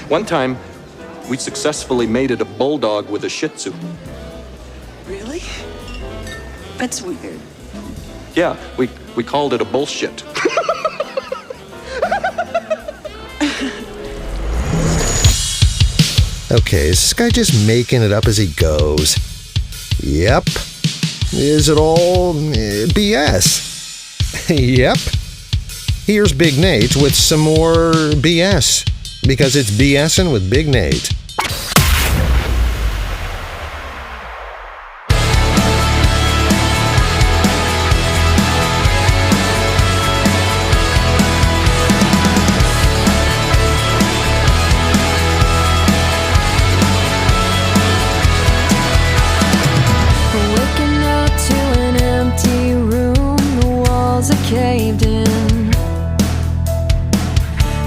One time, we successfully mated a bulldog with a Shih Tzu. Really? That's weird. Yeah, we called it a bullshit. Okay, is this guy just making it up as he goes? Yep. Is it all BS? Yep. Here's Big Nate with some more BS, because it's BSing with Big Nate. Caved in,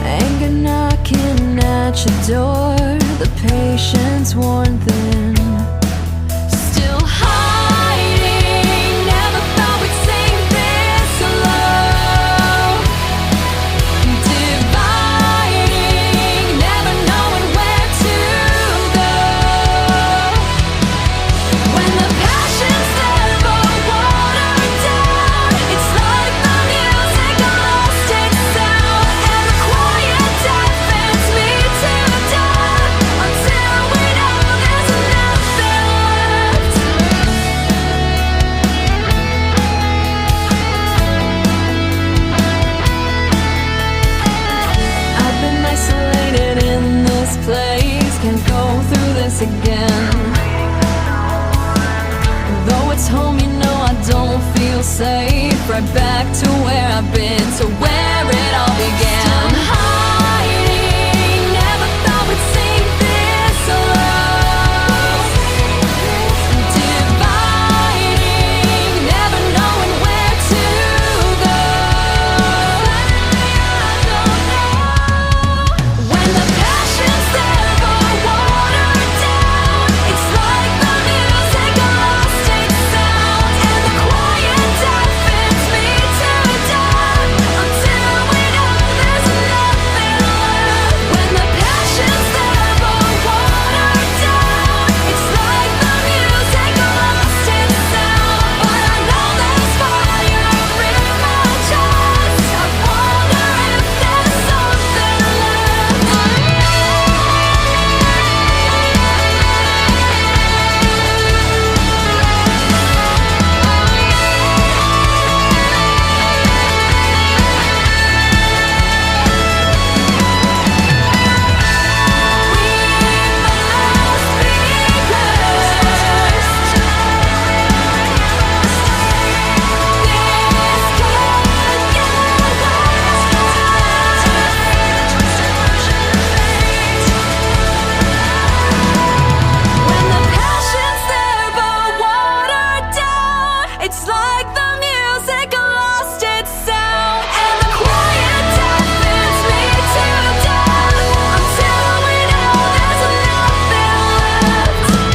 anger knocking at your door, the patience worn thin. Still hiding, never thought we'd sing this alone. Dividing, never knowing where to go. When the passion's never watered down, it's like again. Though it's home, you know I don't feel safe. Right back to where I've been, to where it all began. Still hiding, never thought we'd sing this alone. Dividing, never knowing where to go. When the passion's never watered, it's like the music lost its sound, and the quiet deafens me to death until we know there's nothing left. When the passion's never watered down, it's like the music lost its sound, but I know there's fire in my chest. I wonder if there's something when the passion's never watered down, it's like the music lost its sound, and the quiet deafens me to death until we know there's nothing left. Until we know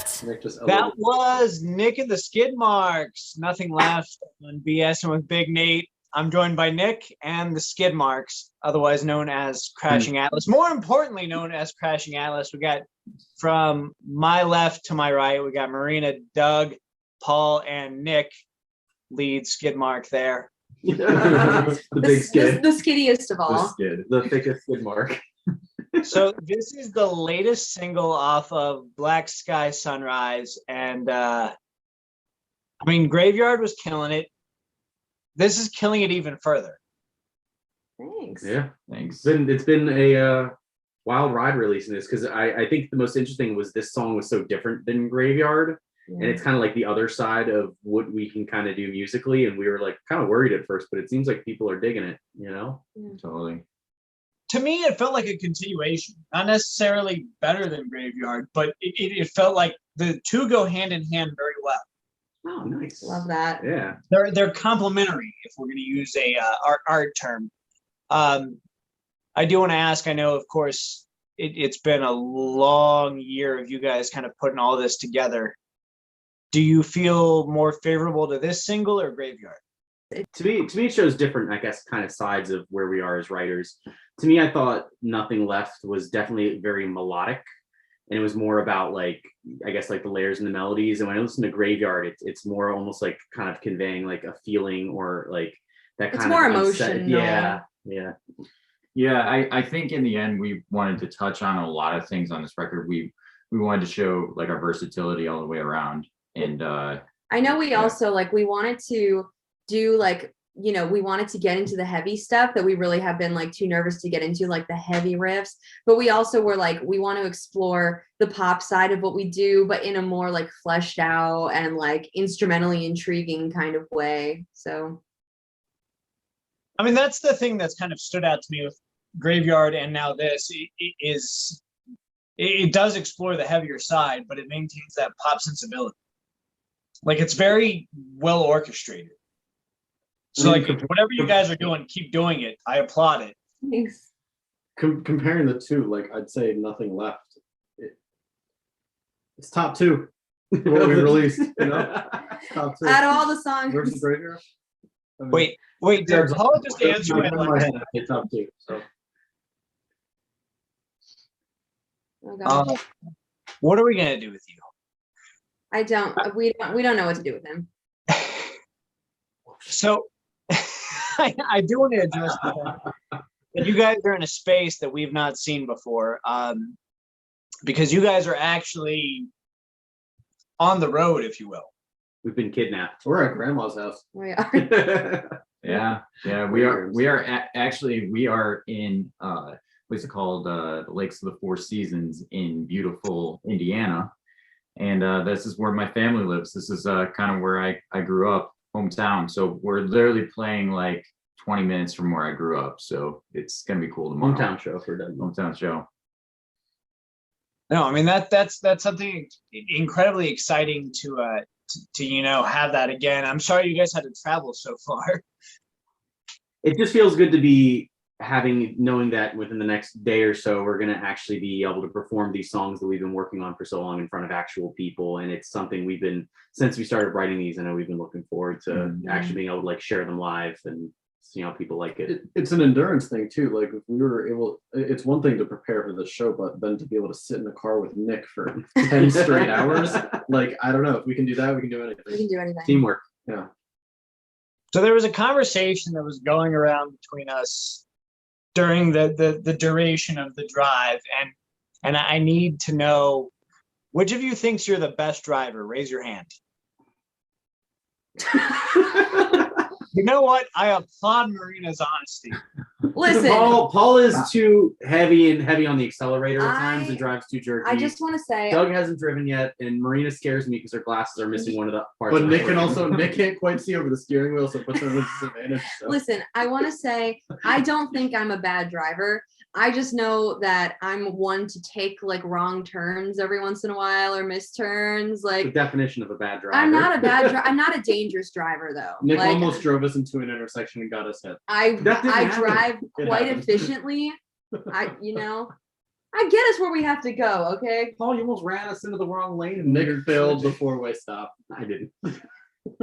there's nothing left. That was Nick and the Skid Marks. Nothing left on BSing with Big Nate. I'm joined by Nick and the Skid Marks, otherwise known as Crashing Atlas. More importantly, known as Crashing Atlas. We got from my left to my right, we got Marina, Doug, Paul, and Nick, lead Skid Mark there. The big skid. The skiddiest of The all. skid. The thickest skid mark. So this is the latest single off of Black Sky Sunrise, and I mean, Graveyard was killing it. This is killing it even further. Thanks. Yeah. Thanks. It's been a wild ride releasing this, because I think the most interesting was this song was so different than Graveyard. And it's kind of like the other side of what we can kind of do musically, and we were like kind of worried at first, but it seems like people are digging it, you know? Totally. To me, it felt like a continuation, not necessarily better than Graveyard, but it felt like the two go hand in hand very well. Oh, nice. Love that. Yeah. They're complementary, if we're going to use a art term. I do want to ask, I know, of course, it's been a long year of you guys kind of putting all this together. Do you feel more favorable to this single or Graveyard? To me, it shows different, I guess, kind of sides of where we are as writers. To me, I thought Nothing Left was definitely very melodic, and it was more about like, I guess, like the layers and the melodies. And when I listen to Graveyard, it's more almost like kind of conveying like a feeling or like that It's kind more of unset- emotional. Yeah. Yeah, I think in the end we wanted to touch on a lot of things on this record. We wanted to show like our versatility all the way around. And I know we Yeah. also like we wanted to do like, you know, we wanted to get into the heavy stuff that we really have been like too nervous to get into, like the heavy riffs. But we also were like, we want to explore the pop side of what we do, but in a more like fleshed out and like instrumentally intriguing kind of way. So I mean, that's the thing that's kind of stood out to me with Graveyard and now this it does explore the heavier side, but it maintains that pop sensibility. Like it's very well orchestrated. So like whatever you guys are doing, keep doing it. I applaud it. thanks. Comparing the two, like I'd say Nothing Left. It's top two. What we released, you know, top two. Out of all the songs, Versus Graveyard. I mean, Wait, did Paul just that's answer my- it? in my head, I'd say top two. So oh God. What are we gonna do with you? I don't. We don't know what to do with him. So I do want to address the fact that you guys are in a space that we've not seen before, because you guys are actually on the road, if you will. We've been kidnapped. we're at Grandma's house. We are. yeah, we are in what's it called? The Lakes of the Four Seasons in beautiful Indiana. And this is where my family lives. This is kind of where I grew up, hometown. So we're literally playing like 20 minutes from where I grew up. So it's gonna be cool tomorrow. Hometown show for Doug. Hometown show. No, I mean that's something incredibly exciting to you know have that again. I'm sorry you guys had to travel so far. It just feels good to be knowing that within the next day or so we're going to actually be able to perform these songs that we've been working on for so long in front of actual people. And it's something we've been, since we started writing these, I know we've been looking forward to actually being able to like share them live and see how people like it. It's an endurance thing too. Like if we were able, it's one thing to prepare for the show, but then to be able to sit in the car with Nick for 10 straight hours, like I don't know if we can do that. We can do We anything. can do anything. Teamwork. Yeah. So there was a conversation that was going around between us during the duration of the drive, and I need to know which of you thinks you're the best driver. Raise your hand. You know what? I applaud Marina's honesty. Listen, Paul is too heavy on the accelerator at times and I- drives too jerky. I just want to say, Doug hasn't driven yet, and Marina scares me because her glasses are missing one of the parts. But of Nick the can frame. also Nick can't quite see over the steering wheel, so it puts him at a disadvantage. So. listen, I want to say, I don't think I'm a bad driver. I just know that I'm one to take like wrong turns every once in a while or miss turns. the Like definition of a bad driver. I'm not a bad driver. I'm not a dangerous driver though. Nick Like almost drove us into an intersection and got us hit. I That didn't happen. drive It quite happened. efficiently. I get us where we have to go. Okay. Paul, you almost ran us into the wrong lane. And Nick failed the four-way stop. I didn't.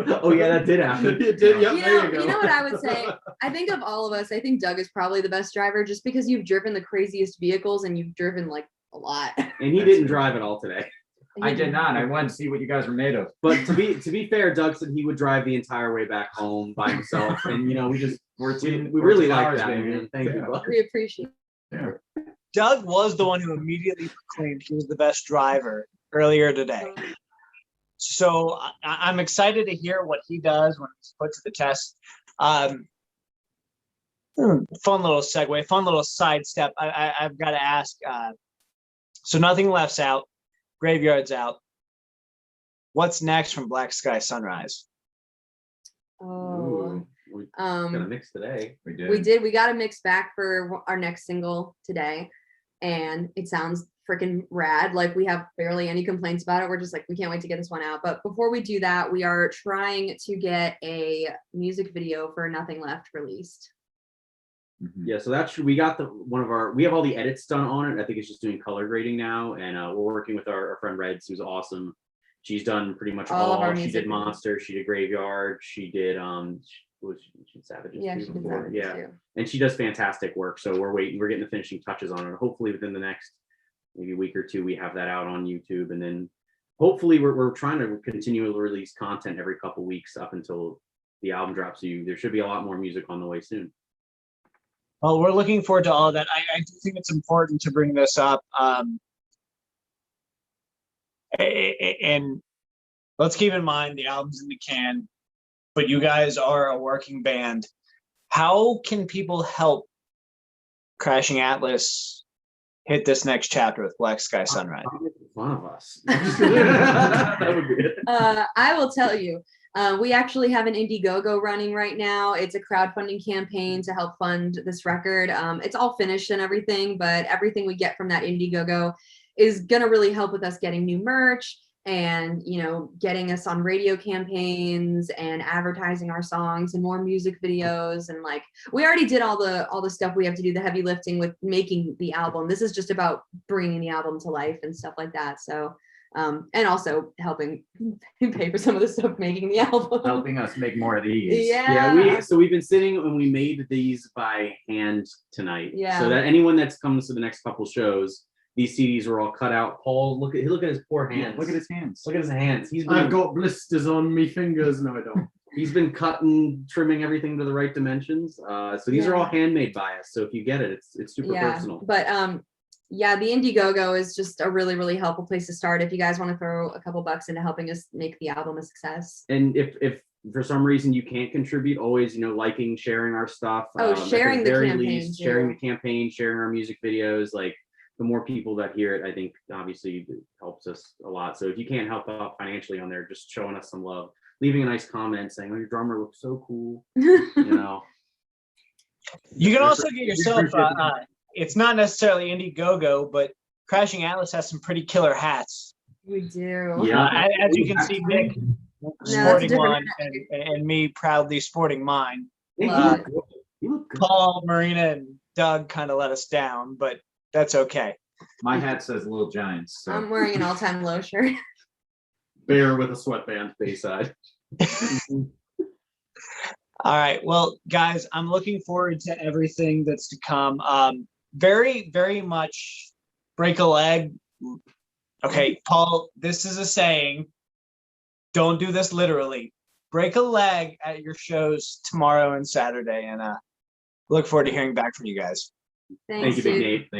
Oh yeah, that did happen. It did. Yep, You there know, you go. you know what I would say? I think of all of us, I think Doug is probably the best driver just because you've driven the craziest vehicles and you've driven like a lot. And he didn't drive at all today. I did not. I wanted to see what you guys were made of. But to be fair, Doug said he would drive the entire way back home by himself, and we just we really like that. baby. Man. Thank you, bud. We appreciate Doug was the one who immediately proclaimed he was the best driver earlier today. So I'm excited to hear what he does when he's put to the test. Fun little segue, fun little sidestep. I've got to ask. So Nothing Left's out, Graveyard's out. What's next from Black Sky Sunrise? Oh, Ooh, we got a um, mix today. we got a mix back for our next single today, and it sounds freaking rad. Like we have barely any complaints about it. We're just like, we can't wait to get this one out. But before we do that, we are trying to get a music video for Nothing Left released. Mhm. Yeah, so that's we got we have all the edits done on it. I think it's just doing color grading now, and we're working with our friend Reds, who's awesome. She's done pretty much All of our She music did videos. Monster, she did Graveyard, she did she did Savages Yeah, too she did before. that Yeah, too. and she does fantastic work. So we're getting the finishing touches on it. Hopefully within the next maybe week or two, we have that out on YouTube, and then hopefully we're trying to continually release content every couple weeks up until the album drops. So there should be a lot more music on the way soon. Well, we're looking forward to all of that. I do think it's important to bring this up. And let's keep in mind the album's in the can, but you guys are a working band. How can people help Crashing Atlas hit this next chapter with Black Sky Sunrise? One of us. That would be it. I will tell you. We actually have an Indiegogo running right now. It's a crowdfunding campaign to help fund this record. It's all finished and everything, but everything we get from that Indiegogo is going to really help with us getting new merch and, you know, getting us on radio campaigns and advertising our songs and more music videos. And like, we already did all the stuff we have to do, the heavy lifting with making the album. This is just about bringing the album to life and stuff like that. So and also helping pay for some of the stuff making the album. Helping us make more of these. Yeah. We've been sitting and we made these by hand tonight. Yeah. So that anyone that's comes to the next couple shows, these CDs were all cut out. Paul, look at his poor hands. Look at his hands. Look at his hands. I've got blisters on me fingers. No, I don't. He's been cutting, trimming everything to the right dimensions. So these are all handmade by us. So if you get it, it's super personal. But yeah, the Indiegogo is just a really, really helpful place to start if you guys want to throw a couple bucks into helping us make the album a success. And if for some reason you can't contribute, always, liking, sharing our stuff. Sharing at the the very campaign, least, too. sharing the campaign, sharing our music videos. Like the more people that hear it, I think obviously it helps us a lot. So if you can't help out financially on there, just showing us some love, leaving a nice comment saying, "Oh, your drummer looks so cool." You can also get yourself, it's not necessarily Indiegogo, but Crashing Atlas has some pretty killer hats. We do. Yeah. As you can see, Nick that's a sporting different one and me proudly sporting mine. Love You look good. Paul, Marina, and Doug kind of let us down, but that's okay. My hat says Little Giants. So. I'm wearing an all-time low shirt. Bear with a sweatband. Bayside. All right. Well, guys, I'm looking forward to everything that's to come. Very, very much break a leg. Okay, Paul, this is a saying. Don't do this literally. Break a leg at your shows tomorrow and Saturday, and look forward to hearing back from you guys. Thanks, Thank you, Big dude. Nate. Thank